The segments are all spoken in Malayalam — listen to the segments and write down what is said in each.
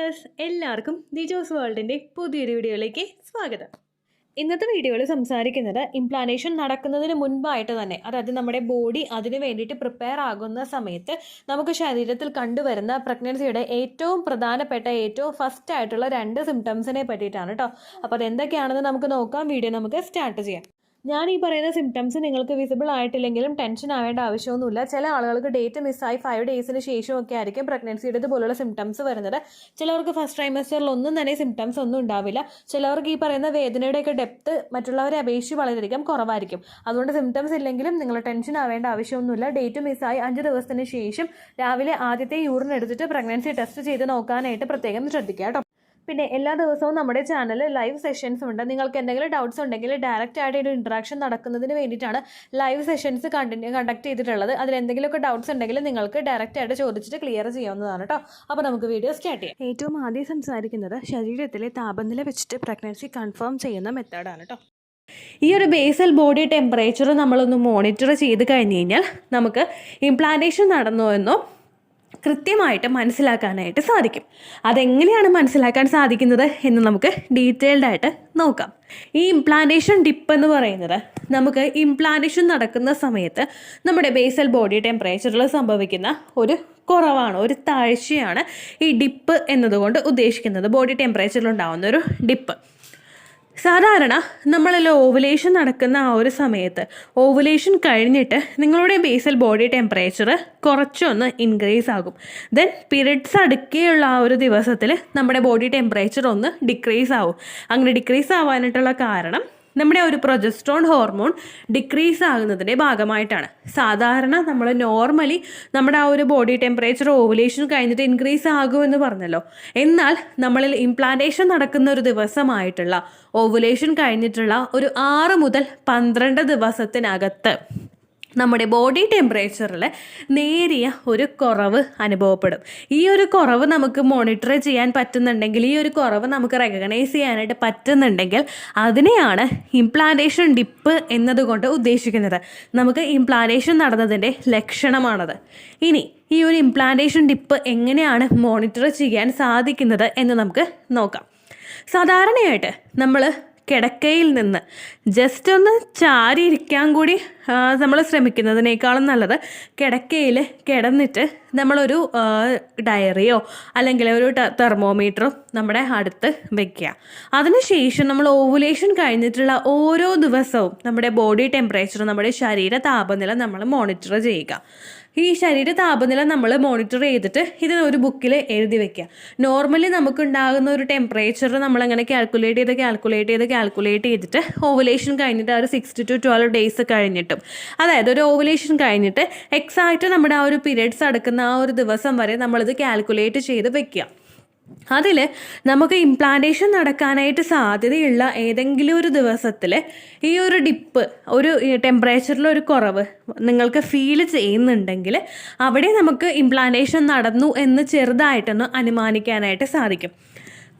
ഡിയേഴ്സ്, എല്ലാവർക്കും ദിജോസ് വേൾഡിൻ്റെ പുതിയൊരു വീഡിയോയിലേക്ക് സ്വാഗതം. ഇന്നത്തെ വീഡിയോയിൽ സംസാരിക്കുന്നത് ഇംപ്ലാന്റേഷൻ നടക്കുന്നതിന് മുൻപായിട്ട് തന്നെ, അതായത് നമ്മുടെ ബോഡി അതിന് വേണ്ടിയിട്ട് പ്രിപ്പയർ ആകുന്ന സമയത്ത് നമുക്ക് ശരീരത്തിൽ കണ്ടുവരുന്ന പ്രഗ്നൻസിയുടെ ഏറ്റവും പ്രധാനപ്പെട്ട ഏറ്റവും ഫസ്റ്റ് ആയിട്ടുള്ള 2 സിംറ്റംസിനെ പറ്റിയിട്ടാണ് കേട്ടോ. അപ്പോൾ അതെന്തൊക്കെയാണെന്ന് നമുക്ക് നോക്കാം. വീഡിയോ നമുക്ക് സ്റ്റാർട്ട് ചെയ്യാം. ഞാൻ ഈ പറയുന്ന സിംറ്റംസ് നിങ്ങൾക്ക് വിസിബിൾ ആയിട്ടില്ലെങ്കിലും ടെൻഷൻ ആവേണ്ട ആവശ്യമൊന്നുമില്ല. ചില ആളുകൾക്ക് ഡേറ്റ് മിസ്സായി 5 ഡേയ്സിന് ശേഷമൊക്കെ ആയിരിക്കും പ്രഗ്നൻസിയുടെ ഇതുപോലുള്ള സിംറ്റംസ് വരുന്നത്. ചിലവർക്ക് ഫസ്റ്റ് ട്രൈമസ്റ്ററിൽ ഒന്നും തന്നെ സിംറ്റംസ് ഒന്നും ഉണ്ടാവില്ല. ചിലവർക്ക് ഈ പറയുന്ന വേദനയുടെയൊക്കെ ഡെപ്ത് മറ്റുള്ളവരെ അപേക്ഷിച്ച് വളരെയധികം കുറവായിരിക്കും. അതുകൊണ്ട് സിംറ്റംസ് ഇല്ലെങ്കിലും നിങ്ങൾ ടെൻഷൻ ആവേണ്ട ആവശ്യമൊന്നുമില്ല. ഡേറ്റ് മിസ്സായി 5 ദിവസത്തിന് ശേഷം രാവിലെ ആദ്യത്തെ യൂറിൻ എടുത്തിട്ട് പ്രഗ്നൻസി ടെസ്റ്റ് ചെയ്ത് നോക്കാനായിട്ട് പ്രത്യേകം ശ്രദ്ധിക്കുക കേട്ടോ. പിന്നെ എല്ലാ ദിവസവും നമ്മുടെ ചാനലിൽ ലൈവ് സെഷൻസ് ഉണ്ട്. നിങ്ങൾക്ക് എന്തെങ്കിലും ഡൗട്ട്സ് ഉണ്ടെങ്കിൽ ഡയറക്റ്റ് ആയിട്ട് ഒരു ഇൻട്രാക്ഷൻ നടക്കുന്നതിന് വേണ്ടിയിട്ടാണ് ലൈവ് സെഷൻസ് കണ്ടക്ട് ചെയ്തിട്ടുള്ളത്. അതിൽ എന്തെങ്കിലുമൊക്കെ ഡൗട്ട്സ് ഉണ്ടെങ്കിൽ നിങ്ങൾക്ക് ഡയറക്റ്റ് ആയിട്ട് ചോദിച്ചിട്ട് ക്ലിയർ ചെയ്യാവുന്നതാണ് കേട്ടോ. അപ്പോൾ നമുക്ക് വീഡിയോ സ്റ്റാർട്ട് ചെയ്യാം. ഏറ്റവും ആദ്യം സംസാരിക്കുന്നത് ശരീരത്തിലെ താപനില വെച്ചിട്ട് പ്രഗ്നൻസി കൺഫേം ചെയ്യുന്ന മെത്തേഡാണ് കേട്ടോ. ഈ ഒരു ബേസൽ ബോഡി ടെമ്പറേച്ചർ നമ്മളൊന്ന് മോണിറ്റർ ചെയ്ത് കഴിഞ്ഞ് കഴിഞ്ഞാൽ നമുക്ക് ഇംപ്ലാന്റേഷൻ നടന്നോ എന്നോ കൃത്യമായിട്ട് മനസ്സിലാക്കാനായിട്ട് സാധിക്കും. അതെങ്ങനെയാണ് മനസ്സിലാക്കാൻ സാധിക്കുന്നത് എന്ന് നമുക്ക് ഡീറ്റെയിൽഡ് ആയിട്ട് നോക്കാം. ഈ ഇംപ്ലാന്റേഷൻ ഡിപ്പ് എന്ന് പറയുന്നത് നമുക്ക് ഇംപ്ലാന്റേഷൻ നടക്കുന്ന സമയത്ത് നമ്മുടെ ബേസൽ ബോഡി ടെമ്പറേച്ചറിൽ സംഭവിക്കുന്ന ഒരു കുറവാണ്, ഒരു താഴ്ചയാണ് ഈ ഡിപ്പ് എന്നതുകൊണ്ട് ഉദ്ദേശിക്കുന്നത്. ബോഡി ടെമ്പറേച്ചറിൽ ഉണ്ടാകുന്ന ഒരു ഡിപ്പ്. സാധാരണ നമ്മളിൽ ഓവുലേഷൻ നടക്കുന്ന ആ ഒരു സമയത്ത് ഓവുലേഷൻ കഴിഞ്ഞിട്ട് നിങ്ങളുടെ ബേസൽ ബോഡി ടെമ്പറേച്ചർ കുറച്ചൊന്ന് ഇൻക്രീസ് ആകും. ദെൻ പീരിയഡ്സ് അടുക്കെയുള്ള ആ ഒരു ദിവസത്തിൽ നമ്മുടെ ബോഡി ടെമ്പറേച്ചർ ഒന്ന് ഡിക്രീസ് ആവും. അങ്ങനെ ഡിക്രീസ് ആവാനായിട്ടുള്ള കാരണം നമ്മുടെ ഒരു പ്രൊജസ്ട്രോൺ ഹോർമോൺ ഡിക്രീസ് ആകുന്നതിൻ്റെ ഭാഗമായിട്ടാണ്. സാധാരണ നമ്മൾ നോർമലി നമ്മുടെ ആ ഒരു ബോഡി ടെമ്പറേച്ചർ ഓവുലേഷൻ കഴിഞ്ഞിട്ട് ഇൻക്രീസ് ആകുമെന്ന് പറഞ്ഞല്ലോ. എന്നാൽ നമ്മളിൽ ഇംപ്ലാന്റേഷൻ നടക്കുന്ന ഒരു ദിവസമായിട്ടുള്ള ഓവുലേഷൻ കഴിഞ്ഞിട്ടുള്ള ഒരു 6 മുതൽ 12 ദിവസത്തിനകത്ത് നമ്മുടെ ബോഡി ടെമ്പറേച്ചറിൽ നേരിയ ഒരു കുറവ് അനുഭവപ്പെടും. ഈ ഒരു കുറവ് നമുക്ക് മോണിറ്റർ ചെയ്യാൻ പറ്റുന്നുണ്ടെങ്കിൽ, ഈ ഒരു കുറവ് നമുക്ക് റെക്കഗ്നൈസ് ചെയ്യാനായിട്ട് പറ്റുന്നുണ്ടെങ്കിൽ അതിനെയാണ് ഇംപ്ലാന്റേഷൻ ഡിപ്പ് എന്നതുകൊണ്ട് ഉദ്ദേശിക്കുന്നത്. നമുക്ക് ഇംപ്ലാന്റേഷൻ നടന്നതിൻ്റെ ലക്ഷണമാണത്. ഇനി ഈ ഒരു ഇംപ്ലാന്റേഷൻ ഡിപ്പ് എങ്ങനെയാണ് മോണിറ്റർ ചെയ്യാൻ സാധിക്കുന്നത് എന്ന് നമുക്ക് നോക്കാം. സാധാരണയായിട്ട് നമ്മൾ കിടക്കയിൽ നിന്ന് ജസ്റ്റ് ഒന്ന് ചാരിയിരിക്കാൻ കൂടി നമ്മൾ ശ്രമിക്കുന്നതിനേക്കാളും നല്ലത് കിടക്കയിൽ കിടന്നിട്ട് നമ്മളൊരു ഡയറിയോ അല്ലെങ്കിൽ ഒരു തെർമോമീറ്ററോ നമ്മുടെ അടുത്ത് വെക്കുക. അതിനുശേഷം നമ്മൾ ഓവുലേഷൻ കഴിഞ്ഞിട്ടുള്ള ഓരോ ദിവസവും നമ്മുടെ ബോഡി ടെമ്പറേച്ചർ, നമ്മുടെ ശരീര താപനില നമ്മൾ മോണിറ്റർ ചെയ്യുക. ഈ ശരീര താപനില നമ്മൾ മോണിറ്റർ ചെയ്തിട്ട് ഇതിനൊരു ബുക്കിൽ എഴുതി വെക്കുക. നോർമലി നമുക്കുണ്ടാകുന്ന ഒരു ടെമ്പറേച്ചർ നമ്മളങ്ങനെ കാൽക്കുലേറ്റ് ചെയ്തിട്ട് ഓവുലേഷൻ കഴിഞ്ഞിട്ട് ഒരു 6 to 12 ഡേയ്സ് കഴിഞ്ഞിട്ടും, അതായത് ഒരു ഓവുലേഷൻ കഴിഞ്ഞിട്ട് എക്സാക്റ്റ് നമ്മുടെ ആ ഒരു പീരിയഡ്സ് അടുക്കുന്ന ആ ഒരു ദിവസം വരെ നമ്മളിത് കാൽക്കുലേറ്റ് ചെയ്ത് വെക്കുക. അതിൽ നമുക്ക് ഇംപ്ലാന്റേഷൻ നടക്കാനായിട്ട് സാധ്യതയുള്ള ഏതെങ്കിലും ഒരു ദിവസത്തിൽ ഈ ഒരു ഡിപ്പ്, ഒരു ടെമ്പറേച്ചറിലൊരു കുറവ് നിങ്ങൾക്ക് ഫീൽ ചെയ്യുന്നുണ്ടെങ്കിൽ അവിടെ നമുക്ക് ഇംപ്ലാന്റേഷൻ നടന്നു എന്ന് ചെറുതായിട്ടൊന്ന് അനുമാനിക്കാനായിട്ട് സാധിക്കും.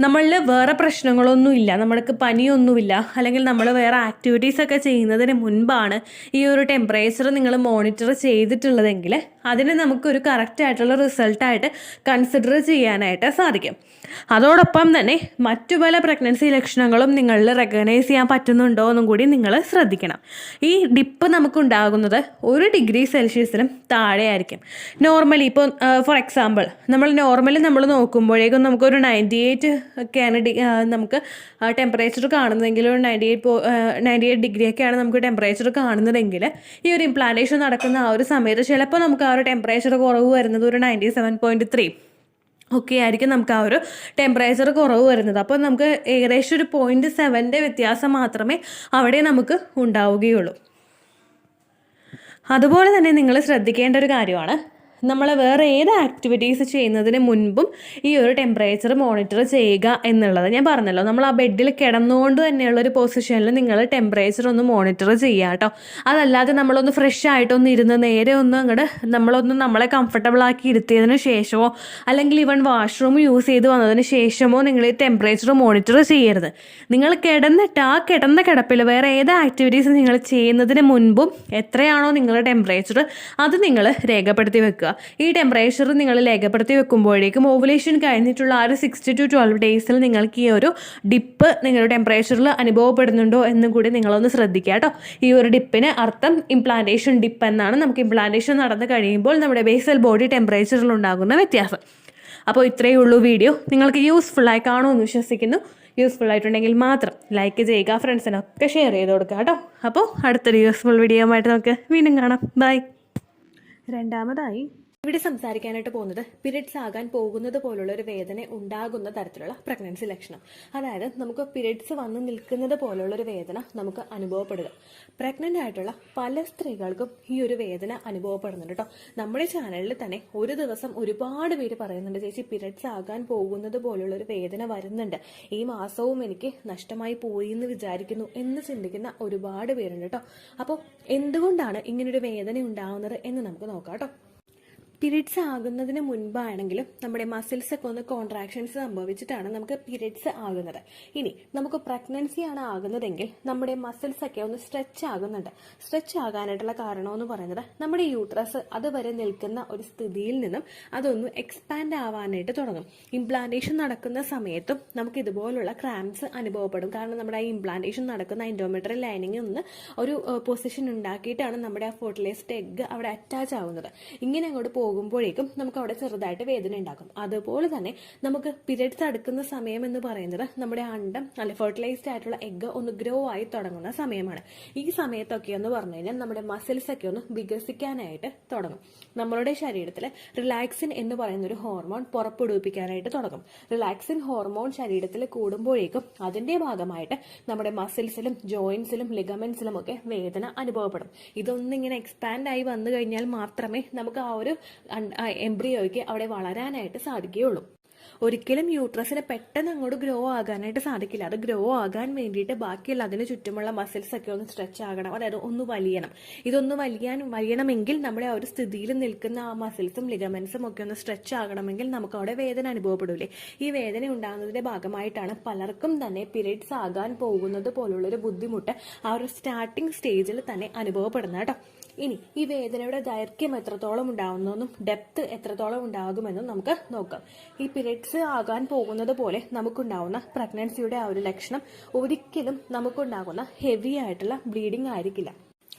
നമ്മളിൽ വേറെ പ്രശ്നങ്ങളൊന്നുമില്ല, നമ്മൾക്ക് പനിയൊന്നുമില്ല, അല്ലെങ്കിൽ നമ്മൾ വേറെ ആക്ടിവിറ്റീസൊക്കെ ചെയ്യുന്നതിന് മുൻപാണ് ഈ ഒരു ടെമ്പറേച്ചർ നിങ്ങൾ മോണിറ്റർ ചെയ്തിട്ടുള്ളതെങ്കിൽ അതിനെ നമുക്കൊരു കറക്റ്റായിട്ടുള്ള റിസൾട്ടായിട്ട് കൺസിഡർ ചെയ്യാനായിട്ട് സാധിക്കും. അതോടൊപ്പം തന്നെ മറ്റു പല പ്രഗ്നൻസി ലക്ഷണങ്ങളും നിങ്ങളിൽ റെക്കഗ്നൈസ് ചെയ്യാൻ പറ്റുന്നുണ്ടോ എന്നും കൂടി നിങ്ങൾ ശ്രദ്ധിക്കണം. ഈ ഡിപ്പ് നമുക്കുണ്ടാകുന്നത് 1 ഡിഗ്രി സെൽഷ്യസിലും താഴെയായിരിക്കും. നോർമലി ഇപ്പോൾ ഫോർ എക്സാമ്പിൾ നമ്മൾ നോക്കുമ്പോഴേക്കും നമുക്കൊരു 98 ഒക്കെയാണ് നമുക്ക് ടെമ്പറേച്ചർ കാണുന്നതെങ്കിൽ, ഒരു 98 ഡിഗ്രിയൊക്കെയാണ് നമുക്ക് ടെമ്പറേച്ചർ കാണുന്നതെങ്കിൽ ഈ ഒരു ഇംപ്ലാന്റേഷൻ നടക്കുന്ന ആ ഒരു സമയത്ത് ചിലപ്പോൾ നമുക്ക് ആ ഒരു ടെമ്പറേച്ചർ കുറവ് വരുന്നത് ഒരു 97.3 ഒക്കെ ആയിരിക്കും നമുക്ക് ആ ഒരു ടെമ്പറേച്ചർ കുറവ് വരുന്നത്. അപ്പോൾ നമുക്ക് ഏകദേശം ഒരു 0.7 വ്യത്യാസം മാത്രമേ അവിടെ നമുക്ക് ഉണ്ടാവുകയുള്ളൂ. അതുപോലെ തന്നെ നിങ്ങൾ ശ്രദ്ധിക്കേണ്ട ഒരു കാര്യമാണ്, നമ്മൾ വേറെ ഏത് ആക്ടിവിറ്റീസ് ചെയ്യുന്നതിന് മുൻപും ഈ ഒരു ടെമ്പറേച്ചർ മോണിറ്റർ ചെയ്യുക എന്നുള്ളത്. ഞാൻ പറഞ്ഞല്ലോ, നമ്മൾ ആ ബെഡിൽ കിടന്നുകൊണ്ട് തന്നെയുള്ളൊരു പൊസിഷനിൽ നിങ്ങൾ ടെമ്പറേച്ചർ ഒന്ന് മോണിറ്റർ ചെയ്യുക കേട്ടോ. അതല്ലാതെ നമ്മളൊന്ന് ഫ്രഷ് ആയിട്ടൊന്ന് ഇരുന്ന് നേരെ ഒന്ന് നമ്മളെ കംഫർട്ടബിൾ ആക്കി ഇരുത്തിയതിന് ശേഷമോ അല്ലെങ്കിൽ ഈവൻ വാഷ്റൂം യൂസ് ചെയ്ത് വന്നതിന് ശേഷമോ നിങ്ങൾ ഈ ടെമ്പറേച്ചർ മോണിറ്റർ ചെയ്യരുത്. നിങ്ങൾ കിടന്നിട്ട് ആ കിടന്ന കിടപ്പിൽ വേറെ ഏത് ആക്ടിവിറ്റീസ് നിങ്ങൾ ചെയ്യുന്നതിന് മുൻപും എത്രയാണോ നിങ്ങളുടെ ടെമ്പറേച്ചർ അത് നിങ്ങൾ രേഖപ്പെടുത്തി വെക്കുക. ഈ ടെമ്പറേച്ചർ നിങ്ങൾ രേഖപ്പെടുത്തി വെക്കുമ്പോഴേക്കും ഓവുലേഷൻ കഴിഞ്ഞിട്ടുള്ള ആ ഒരു 6 to 12 ഡേയ്സിൽ നിങ്ങൾക്ക് ഈ ഒരു ഡിപ്പ് നിങ്ങളുടെ ടെമ്പറേച്ചറിൽ അനുഭവപ്പെടുന്നുണ്ടോ എന്നും കൂടി നിങ്ങളൊന്ന് ശ്രദ്ധിക്കുക കേട്ടോ. ഈ ഒരു ഡിപ്പിന് അർത്ഥം ഇംപ്ലാന്റേഷൻ ഡിപ്പ് എന്നാണ്. നമുക്ക് ഇംപ്ലാന്റേഷൻ നടന്നു കഴിയുമ്പോൾ നമ്മുടെ ബേസൽ ബോഡി ടെമ്പറേച്ചറിൽ ഉണ്ടാകുന്ന വ്യത്യാസം. അപ്പോൾ ഇത്രയേ ഉള്ളൂ വീഡിയോ. നിങ്ങൾക്ക് യൂസ്ഫുള്ളായി കാണുമെന്ന് വിശ്വസിക്കുന്നു. യൂസ്ഫുൾ ആയിട്ടുണ്ടെങ്കിൽ മാത്രം ലൈക്ക് ചെയ്യുക, ഫ്രണ്ട്സിനൊക്കെ ഷെയർ ചെയ്ത് കൊടുക്കുക കേട്ടോ. അപ്പോൾ അടുത്തൊരു യൂസ്ഫുൾ വീഡിയോ ആയിട്ട് നമുക്ക് വീണ്ടും കാണാം. ബൈ. രണ്ടാമതായി ഇവിടെ സംസാരിക്കാനായിട്ട് പോകുന്നത് പീരിയഡ്സ് ആകാൻ പോകുന്നത് പോലുള്ള ഒരു വേദന ഉണ്ടാകുന്ന തരത്തിലുള്ള പ്രഗ്നൻസി ലക്ഷണം. അതായത് നമുക്ക് പീരിയഡ്സ് വന്ന് നിൽക്കുന്നത് പോലുള്ള ഒരു വേദന നമുക്ക് അനുഭവപ്പെടുക. പ്രഗ്നൻ്റ് ആയിട്ടുള്ള പല സ്ത്രീകൾക്കും ഈ ഒരു വേദന അനുഭവപ്പെടുന്നുണ്ട് കേട്ടോ. നമ്മുടെ ചാനലിൽ തന്നെ ഒരു ദിവസം ഒരുപാട് പേര് പറയുന്നുണ്ട്, ചേച്ചി പീരിയഡ്സ് ആകാൻ പോകുന്നത് പോലുള്ള ഒരു വേദന വരുന്നുണ്ട്, ഈ മാസവും എനിക്ക് നഷ്ടമായി പോയി എന്ന് വിചാരിക്കുന്നു എന്ന് ചിന്തിക്കുന്ന ഒരുപാട് പേരുണ്ട് കേട്ടോ. അപ്പോൾ എന്തുകൊണ്ടാണ് ഇങ്ങനൊരു വേദന ഉണ്ടാകുന്നത് എന്ന് നമുക്ക് നോക്കാം കേട്ടോ. പീരിയഡ്സ് ആകുന്നതിന് മുൻപാണെങ്കിലും നമ്മുടെ മസിൽസ് ഒക്കെ ഒന്ന് കോൺട്രാക്ഷൻസ് സംഭവിച്ചിട്ടാണ് നമുക്ക് പീരിയഡ്സ് ആകുന്നത്. ഇനി നമുക്ക് പ്രഗ്നൻസി ആണ് ആകുന്നതെങ്കിൽ നമ്മുടെ മസിൽസ് ഒക്കെ ഒന്ന് സ്ട്രെച്ച് ആകുന്നുണ്ട്. സ്ട്രെച്ച് ആകാനായിട്ടുള്ള കാരണമെന്ന് പറയുന്നത് നമ്മുടെ യൂട്രസ് അതുവരെ നിൽക്കുന്ന ഒരു സ്ഥിതിയിൽ നിന്നും അതൊന്ന് എക്സ്പാൻഡ് ആവാനായിട്ട് തുടങ്ങും. ഇംപ്ലാന്റേഷൻ നടക്കുന്ന സമയത്തും നമുക്ക് ഇതുപോലുള്ള ക്രാംസ് അനുഭവപ്പെടും. കാരണം നമ്മുടെ ആ ഇംപ്ലാന്റേഷൻ നടക്കുന്ന എൻഡോമെട്രിയൽ ലൈനിങ് ഒന്ന് ഒരു പൊസിഷൻ ഉണ്ടാക്കിയിട്ടാണ് നമ്മുടെ ആ ഫെർട്ടിലൈസ്ഡ് എഗ് അവിടെ അറ്റാച്ച് ആവുന്നത്. ഇങ്ങനെ അങ്ങോട്ട് പോകുമ്പോഴേക്കും നമുക്ക് അവിടെ ചെറുതായിട്ട് വേദന ഉണ്ടാക്കും. അതുപോലെ തന്നെ നമുക്ക് പീരിയഡ്സ് അടുക്കുന്ന സമയം എന്ന് പറയുന്നത് നമ്മുടെ അണ്ടം അല്ലെ ഫെർട്ടിലൈസ്ഡ് ആയിട്ടുള്ള എഗ് ഒന്ന് ഗ്രോ ആയി തുടങ്ങുന്ന സമയമാണ്. ഈ സമയത്തൊക്കെ എന്ന് പറഞ്ഞു കഴിഞ്ഞാൽ നമ്മുടെ മസിൽസ് ഒക്കെ ഒന്ന് വികസിക്കാനായിട്ട് തുടങ്ങും. നമ്മളുടെ ശരീരത്തിൽ റിലാക്സിൻ എന്ന് പറയുന്ന ഒരു ഹോർമോൺ പുറപ്പെടുവിപ്പിക്കാനായിട്ട് തുടങ്ങും. റിലാക്സിൻ ഹോർമോൺ ശരീരത്തിൽ കൂടുമ്പോഴേക്കും അതിന്റെ ഭാഗമായിട്ട് നമ്മുടെ മസിൽസിലും ജോയിന്റ്സിലും ലിഗമെന്റ്സിലും ഒക്കെ വേദന അനുഭവപ്പെടും. ഇതൊന്നിങ്ങനെ എക്സ്പാൻഡ് ആയി വന്നു കഴിഞ്ഞാൽ മാത്രമേ നമുക്ക് ആ ഒരു എംബ്രിയോയ്ക്ക് അവിടെ വളരാനായിട്ട് സാധിക്കുകയുള്ളൂ. ഒരിക്കലും യൂട്രസിന് പെട്ടെന്ന് അങ്ങോട്ട് ഗ്രോ ആകാനായിട്ട് സാധിക്കില്ല. അത് ഗ്രോ ആകാൻ വേണ്ടിയിട്ട് ബാക്കിയുള്ള അതിന് ചുറ്റുമുള്ള മസിൽസ് ഒക്കെ ഒന്ന് സ്ട്രെച്ച് ആകണം, അതായത് ഒന്ന് വലിയണം. ഇതൊന്ന് വലിയണമെങ്കിൽ നമ്മുടെ ആ ഒരു സ്ഥിതിയിൽ നിൽക്കുന്ന ആ മസിൽസും ലിഗമെന്റ്സും ഒക്കെ ഒന്ന് സ്ട്രെച്ച് ആകണമെങ്കിൽ നമുക്ക് അവിടെ വേദന അനുഭവപ്പെടൂലേ. ഈ വേദന ഉണ്ടാകുന്നതിന്റെ ഭാഗമായിട്ടാണ് പലർക്കും തന്നെ പീരിയഡ്സ് ആകാൻ പോകുന്നത് പോലുള്ളൊരു ബുദ്ധിമുട്ട് ആ ഒരു സ്റ്റാർട്ടിംഗ് സ്റ്റേജിൽ തന്നെ അനുഭവപ്പെടുന്നത് കേട്ടോ. ഇനി ഈ വേദനയുടെ ദൈർഘ്യം എത്രത്തോളം ഉണ്ടാകുമെന്നും ഡെപ്ത് എത്രത്തോളം ഉണ്ടാകുമെന്നും നമുക്ക് നോക്കാം. ഈ പീരിയഡ്സ് ആകാൻ പോകുന്നത് പോലെ നമുക്കുണ്ടാവുന്ന പ്രഗ്നൻസിയുടെ ആ ഒരു ലക്ഷണം ഒരിക്കലും നമുക്കുണ്ടാകുന്ന ഹെവി ആയിട്ടുള്ള ബ്ലീഡിംഗ് ആയിരിക്കില്ല.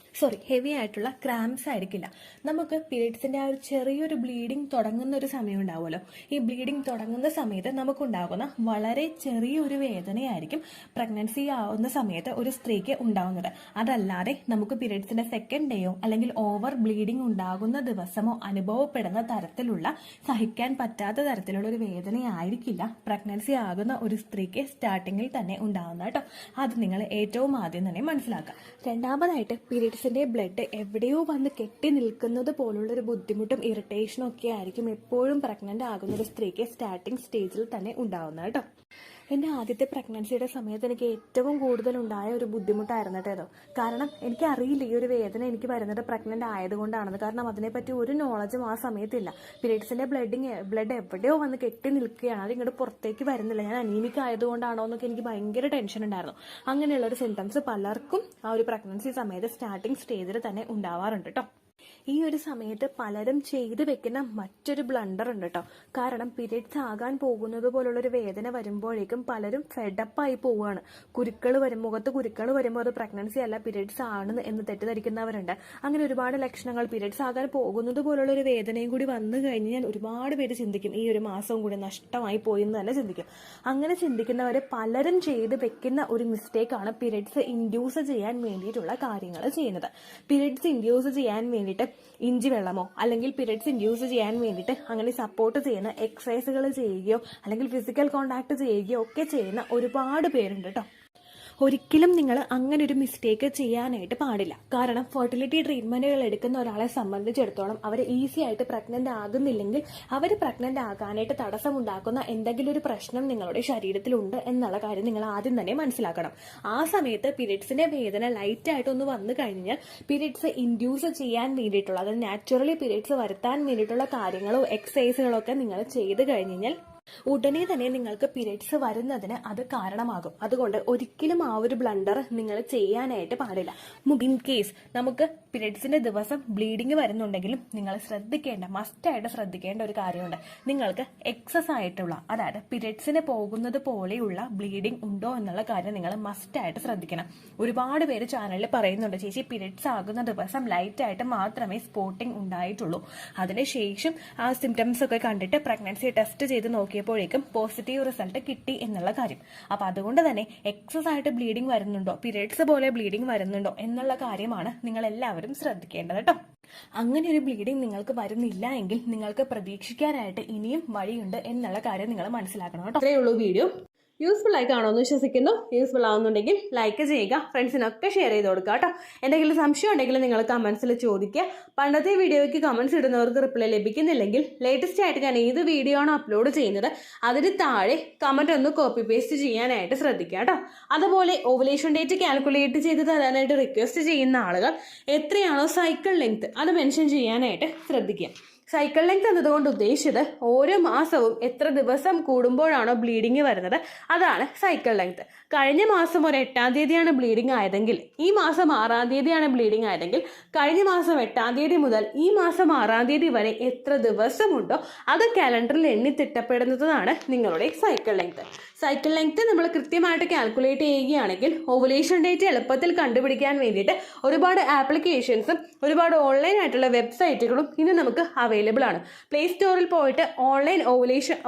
ഹെവി ആയിട്ടുള്ള ക്രാംസ് ആയിരിക്കില്ല. നമുക്ക് പീരിയഡ്സിന്റെ ആ ഒരു ചെറിയൊരു ബ്ലീഡിംഗ് തുടങ്ങുന്ന ഒരു സമയം ഉണ്ടാവുമല്ലോ. ഈ ബ്ലീഡിംഗ് തുടങ്ങുന്ന സമയത്ത് നമുക്കുണ്ടാകുന്ന വളരെ ചെറിയൊരു വേദനയായിരിക്കും പ്രഗ്നൻസി ആവുന്ന സമയത്ത് ഒരു സ്ത്രീക്ക് ഉണ്ടാവുന്നത്. അതല്ലാതെ നമുക്ക് പീരിയഡ്സിന്റെ സെക്കൻഡ് ഡേയോ അല്ലെങ്കിൽ ഓവർ ബ്ലീഡിംഗ് ഉണ്ടാകുന്ന ദിവസമോ അനുഭവപ്പെടുന്ന തരത്തിലുള്ള സഹിക്കാൻ പറ്റാത്ത തരത്തിലുള്ള ഒരു വേദനയായിരിക്കില്ല പ്രഗ്നൻസി ആകുന്ന ഒരു സ്ത്രീക്ക് സ്റ്റാർട്ടിങ്ങിൽ തന്നെ ഉണ്ടാകുന്ന കേട്ടോ. അത് നിങ്ങൾ ഏറ്റവും ആദ്യം തന്നെ മനസ്സിലാക്കുക. രണ്ടാമതായിട്ട് പീരിയഡ്സിന്റെ ബ്ലഡ് എവിടെയോ വന്ന് കെട്ടി നിൽക്കുന്നത് പോലുള്ളൊരു ബുദ്ധിമുട്ടും ഇറിറ്റേഷനും ഒക്കെ ആയിരിക്കും എപ്പോഴും പ്രഗ്നന്റ് ആകുന്ന ഒരു സ്ത്രീക്ക് സ്റ്റാർട്ടിംഗ് സ്റ്റേജിൽ തന്നെ ഉണ്ടാവുന്നത് കേട്ടോ. എൻ്റെ ആദ്യത്തെ പ്രഗ്നൻസിയുടെ സമയത്ത് എനിക്ക് ഏറ്റവും കൂടുതൽ ഉണ്ടായ ഒരു ബുദ്ധിമുട്ടായിരുന്നു കേട്ടോ. കാരണം എനിക്കറിയില്ല ഈ ഒരു വേദന എനിക്ക് വരുന്നത് പ്രഗ്നന്റ് ആയതുകൊണ്ടാണെന്ന്. കാരണം അതിനെപ്പറ്റി ഒരു നോളജും ആ സമയത്തില്ല. പീരിയഡ്സിന്റെ ബ്ലഡ് എവിടെയോ വന്ന് കെട്ടി നിൽക്കുകയാണ്, അത് ഇങ്ങോട്ട് പുറത്തേക്ക് വരുന്നില്ല. ഞാൻ അനീമിക് ആയതുകൊണ്ടാണോ എന്നൊക്കെ എനിക്ക് ഭയങ്കര ടെൻഷൻ ഉണ്ടായിരുന്നു. അങ്ങനെയുള്ള ഒരു സിംറ്റംസ് പലർക്കും ആ ഒരു പ്രഗ്നൻസി സമയത്ത് സ്റ്റാർട്ടിംഗ് സ്റ്റേജിൽ തന്നെ ഉണ്ടാവാറുണ്ട് കേട്ടോ. ഈ ഒരു സമയത്ത് പലരും ചെയ്തു വെക്കുന്ന മറ്റൊരു ബ്ലണ്ടർ ഉണ്ട് കേട്ടോ. കാരണം പീരിയഡ്സ് ആകാൻ പോകുന്നത് പോലുള്ളൊരു വേദന വരുമ്പോഴേക്കും പലരും ഫെഡപ്പായി പോവുകയാണ്. മുഖത്ത് കുരുക്കൾ വരുമ്പോൾ അത് പ്രഗ്നൻസി അല്ല പീരിയഡ്സ് ആണ് എന്ന് തെറ്റിദ്ധരിക്കുന്നവരുണ്ട്. അങ്ങനെ ഒരുപാട് ലക്ഷണങ്ങൾ പീരിയഡ്സ് ആകാൻ പോകുന്നത് പോലുള്ള ഒരു വേദനയും കൂടി വന്നു കഴിഞ്ഞാൽ ഒരുപാട് പേര് ചിന്തിക്കും ഈ ഒരു മാസവും കൂടി നഷ്ടമായി പോയി എന്ന് തന്നെ ചിന്തിക്കും. അങ്ങനെ ചിന്തിക്കുന്നവരെ പലരും ചെയ്ത് വെക്കുന്ന ഒരു മിസ്റ്റേക്കാണ് പീരിയഡ്സ് ഇൻഡ്യൂസ് ചെയ്യാൻ വേണ്ടിയിട്ടുള്ള കാര്യങ്ങൾ ചെയ്യുന്നത്. പീരിയഡ്സ് ഇൻഡ്യൂസ് ചെയ്യാൻ വേണ്ടിയിട്ട് ഇഞ്ചി വെള്ളമോ അല്ലെങ്കിൽ പീരിയഡ്സ് ഇൻഡ്യൂസ് ചെയ്യാൻ വേണ്ടിയിട്ട് അങ്ങനെ സപ്പോർട്ട് ചെയ്യുന്ന എക്സസൈസുകൾ ചെയ്യുകയോ അല്ലെങ്കിൽ ഫിസിക്കൽ കോണ്ടാക്ട് ചെയ്യുകയോ ഒക്കെ ചെയ്യുന്ന ഒരുപാട് പേരുണ്ട് കേട്ടോ. ഒരിക്കലും നിങ്ങൾ അങ്ങനെ ഒരു മിസ്റ്റേക്ക് ചെയ്യാനായിട്ട് പാടില്ല. കാരണം ഫെർട്ടിലിറ്റി ട്രീറ്റ്മെന്റുകൾ എടുക്കുന്ന ഒരാളെ സംബന്ധിച്ചിടത്തോളം അവർ ഈസി ആയിട്ട് പ്രഗ്നന്റ് ആകുന്നില്ലെങ്കിൽ അവർ പ്രഗ്നന്റ് ആകാനായിട്ട് തടസ്സമുണ്ടാക്കുന്ന എന്തെങ്കിലും ഒരു പ്രശ്നം നിങ്ങളുടെ ശരീരത്തിലുണ്ട് എന്നുള്ള കാര്യം നിങ്ങൾ ആദ്യം തന്നെ മനസ്സിലാക്കണം. ആ സമയത്ത് പീരിയഡ്സിന്റെ വേദന ലൈറ്റ് ആയിട്ട് ഒന്ന് വന്നു കഴിഞ്ഞാൽ പീരിയഡ്സ് ഇൻഡ്യൂസ് ചെയ്യാൻ വേണ്ടിയിട്ടുള്ള, അതായത് നാച്ചുറലി പീരിയഡ്സ് വരുത്താൻ വേണ്ടിയിട്ടുള്ള കാര്യങ്ങളോ എക്സസൈസുകളോ ഒക്കെ നിങ്ങൾ ചെയ്ത് കഴിഞ്ഞാൽ ഉടനെ തന്നെ നിങ്ങൾക്ക് പീരിയഡ്സ് വരുന്നതിന് അത് കാരണമാകും. അതുകൊണ്ട് ഒരിക്കലും ആ ഒരു ബ്ലണ്ടർ നിങ്ങൾ ചെയ്യാനായിട്ട് പാടില്ല. ഇൻ കേസ് നമുക്ക് പീരിയഡ്സിന്റെ ദിവസം ബ്ലീഡിങ് വരുന്നുണ്ടെങ്കിലും നിങ്ങൾ മസ്റ്റായിട്ട് ശ്രദ്ധിക്കേണ്ട ഒരു കാര്യമുണ്ട്. നിങ്ങൾക്ക് എക്സസ് ആയിട്ടുള്ള, അതായത് പീരിയഡ്സിന് പോകുന്നത് പോലെയുള്ള ബ്ലീഡിങ് ഉണ്ടോ എന്നുള്ള കാര്യം നിങ്ങൾ മസ്റ്റായിട്ട് ശ്രദ്ധിക്കണം. ഒരുപാട് പേര് ചാനലിൽ പറയുന്നുണ്ട്, ചേച്ചി പീരിയഡ്സ് ആകുന്ന ദിവസം ലൈറ്റ് ആയിട്ട് മാത്രമേ സ്പോട്ടിങ് ഉണ്ടായിട്ടുള്ളൂ, അതിനുശേഷം ആ സിംറ്റംസ് ഒക്കെ കണ്ടിട്ട് പ്രഗ്നൻസി ടെസ്റ്റ് ചെയ്ത് നോക്കിയപ്പോഴേക്കും പോസിറ്റീവ് റിസൾട്ട് കിട്ടി എന്നുള്ള കാര്യം. അപ്പൊ അതുകൊണ്ട് തന്നെ എക്സസ് ആയിട്ട് ബ്ലീഡിങ് വരുന്നുണ്ടോ, പീരിയഡ്സ് പോലെ ബ്ലീഡിങ് വരുന്നുണ്ടോ എന്നുള്ള കാര്യമാണ് നിങ്ങൾ എല്ലാവരും ശ്രദ്ധിക്കേണ്ടത് കേട്ടോ. അങ്ങനെ ഒരു ബ്ലീഡിങ് നിങ്ങൾക്ക് വരുന്നില്ല എങ്കിൽ നിങ്ങൾക്ക് പ്രതീക്ഷിക്കാനായിട്ട് ഇനിയും വഴിയുണ്ട് എന്നുള്ള കാര്യം നിങ്ങൾ മനസ്സിലാക്കണം കേട്ടോ. അത്രയേ ഉള്ളൂ വീഡിയോ. യൂസ്ഫുൾ ആയി കാണുമെന്ന് വിശ്വസിക്കുന്നു. യൂസ്ഫുൾ ആവുന്നുണ്ടെങ്കിൽ ലൈക്ക് ചെയ്യുക, ഫ്രണ്ട്സിനൊക്കെ ഷെയർ ചെയ്ത് കൊടുക്കുക കേട്ടോ. എന്തെങ്കിലും സംശയം ഉണ്ടെങ്കിൽ നിങ്ങൾ കമന്റ്സിൽ ചോദിക്കുക. പണ്ടത്തെ വീഡിയോയ്ക്ക് കമന്റ്സ് ഇടുന്നവർക്ക് റിപ്ലൈ ലഭിക്കുന്നില്ലെങ്കിൽ ലേറ്റസ്റ്റ് ആയിട്ട് ഞാൻ ഏത് വീഡിയോ ആണോ അപ്ലോഡ് ചെയ്യുന്നത് അതിന് താഴെ കമന്റ് ഒന്ന് കോപ്പി പേസ്റ്റ് ചെയ്യാനായിട്ട് ശ്രദ്ധിക്കുക കേട്ടോ. അതുപോലെ ഓവുലേഷൻ ഡേറ്റ് കാൽക്കുലേറ്റ് ചെയ്ത് തരാനായിട്ട് റിക്വസ്റ്റ് ചെയ്യുന്ന ആളുകൾ എത്രയാണോ സൈക്കിൾ ലെങ്ത് അത് മെൻഷൻ ചെയ്യാനായിട്ട് ശ്രദ്ധിക്കുക. സൈക്കിൾ ലെങ്ത് എന്നതുകൊണ്ട് ഉദ്ദേശിച്ചത് ഓരോ മാസവും എത്ര ദിവസം കൂടുമ്പോഴാണോ ബ്ലീഡിങ് വരുന്നത് അതാണ് സൈക്കിൾ ലെങ്ത്. കഴിഞ്ഞ മാസം ഒരു 8-ാം തീയതിയാണ് ബ്ലീഡിങ് ആയതെങ്കിൽ ഈ മാസം 6-ാം തീയതിയാണ് ബ്ലീഡിങ് ആയതെങ്കിൽ കഴിഞ്ഞ മാസം 8-ാം തീയതി മുതൽ ഈ മാസം 6-ാം തീയതി വരെ എത്ര ദിവസമുണ്ടോ അത് കാലണ്ടറിൽ എണ്ണി തിട്ടപ്പെടുന്നതാണ് നിങ്ങളുടെ സൈക്കിൾ ലെങ്ത്. സൈക്കിൾ ലെങ്ത് നമ്മൾ കൃത്യമായിട്ട് കാൽക്കുലേറ്റ് ചെയ്യുകയാണെങ്കിൽ ഓവുലേഷൻ ഡേറ്റ് എളുപ്പത്തിൽ കണ്ടുപിടിക്കാൻ വേണ്ടിയിട്ട് ഒരുപാട് ആപ്ലിക്കേഷൻസും ഒരുപാട് ഓൺലൈൻ ആയിട്ടുള്ള വെബ്സൈറ്റുകളും ഇന്ന് നമുക്ക് അവൈലബിൾ ആണ്. പ്ലേ സ്റ്റോറിൽ പോയിട്ട് ഓൺലൈൻ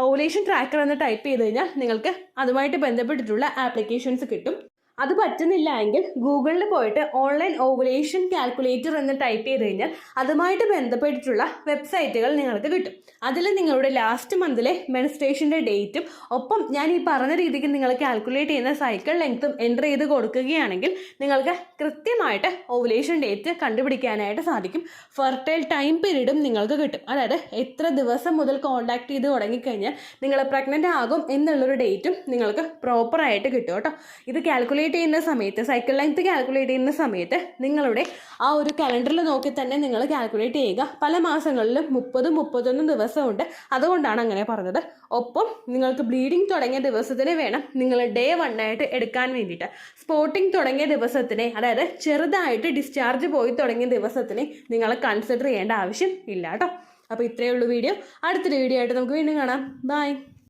ഓവുലേഷൻ ട്രാക്കർ എന്ന് ടൈപ്പ് ചെയ്ത് കഴിഞ്ഞാൽ നിങ്ങൾക്ക് അതുമായിട്ട് ബന്ധപ്പെട്ടിട്ടുള്ള ആപ്ലിക്കേഷൻസ് കിട്ടും. അത് പറ്റുന്നില്ല എങ്കിൽ ഗൂഗിളിൽ പോയിട്ട് ഓൺലൈൻ ഓവുലേഷൻ കാൽക്കുലേറ്റർ എന്ന് ടൈപ്പ് ചെയ്ത് കഴിഞ്ഞാൽ അതുമായിട്ട് ബന്ധപ്പെട്ടിട്ടുള്ള വെബ്സൈറ്റുകൾ നിങ്ങൾക്ക് കിട്ടും. അതിൽ നിങ്ങളുടെ ലാസ്റ്റ് മന്തിലെ മെൻസ്ട്രേഷൻ്റെ ഡേറ്റും ഒപ്പം ഞാൻ ഈ പറഞ്ഞ രീതിക്ക് നിങ്ങൾ കാൽക്കുലേറ്റ് ചെയ്യുന്ന സൈക്കിൾ ലെങ്ത്തും എൻ്റർ ചെയ്ത് കൊടുക്കുകയാണെങ്കിൽ നിങ്ങൾക്ക് കൃത്യമായിട്ട് ഓവുലേഷൻ ഡേറ്റ് കണ്ടുപിടിക്കാനായിട്ട് സാധിക്കും. ഫെർട്ടൈൽ ടൈം പീരീഡും നിങ്ങൾക്ക് കിട്ടും. അതായത് എത്ര ദിവസം മുതൽ കോൺടാക്ട് ചെയ്ത് തുടങ്ങിക്കഴിഞ്ഞാൽ നിങ്ങൾ പ്രഗ്നൻ്റ് ആകും എന്നുള്ളൊരു ഡേറ്റും നിങ്ങൾക്ക് പ്രോപ്പറായിട്ട് കിട്ടും കേട്ടോ. ഇത് കാൽക്കുലേറ്റ് ചെയ്യുന്ന സമയത്ത്, സൈക്കിൾ ലെങ്ത് കാൽക്കുലേറ്റ് ചെയ്യുന്ന സമയത്ത് നിങ്ങളുടെ ആ ഒരു കലണ്ടറിൽ നോക്കി തന്നെ നിങ്ങൾ കാൽക്കുലേറ്റ് ചെയ്യുക. പല മാസങ്ങളിലും 30-31 ദിവസമുണ്ട്, അതുകൊണ്ടാണ് അങ്ങനെ പറഞ്ഞത്. ഒപ്പം നിങ്ങൾക്ക് ബ്ലീഡിങ് തുടങ്ങിയ ദിവസത്തിന് വേണം നിങ്ങൾ ഡേ 1 ആയിട്ട് എടുക്കാൻ വേണ്ടിയിട്ട്. സ്പോട്ടിങ് തുടങ്ങിയ ദിവസത്തിനെ, അതായത് ചെറുതായിട്ട് ഡിസ്ചാർജ് പോയി തുടങ്ങിയ ദിവസത്തിനെ നിങ്ങൾ കൺസിഡർ ചെയ്യേണ്ട ആവശ്യം ഇല്ല കേട്ടോ. അപ്പോൾ ഇത്രയേ ഉള്ളൂ വീഡിയോ. അടുത്തൊരു വീഡിയോ ആയിട്ട് നമുക്ക് വീണ്ടും കാണാം. ബൈ.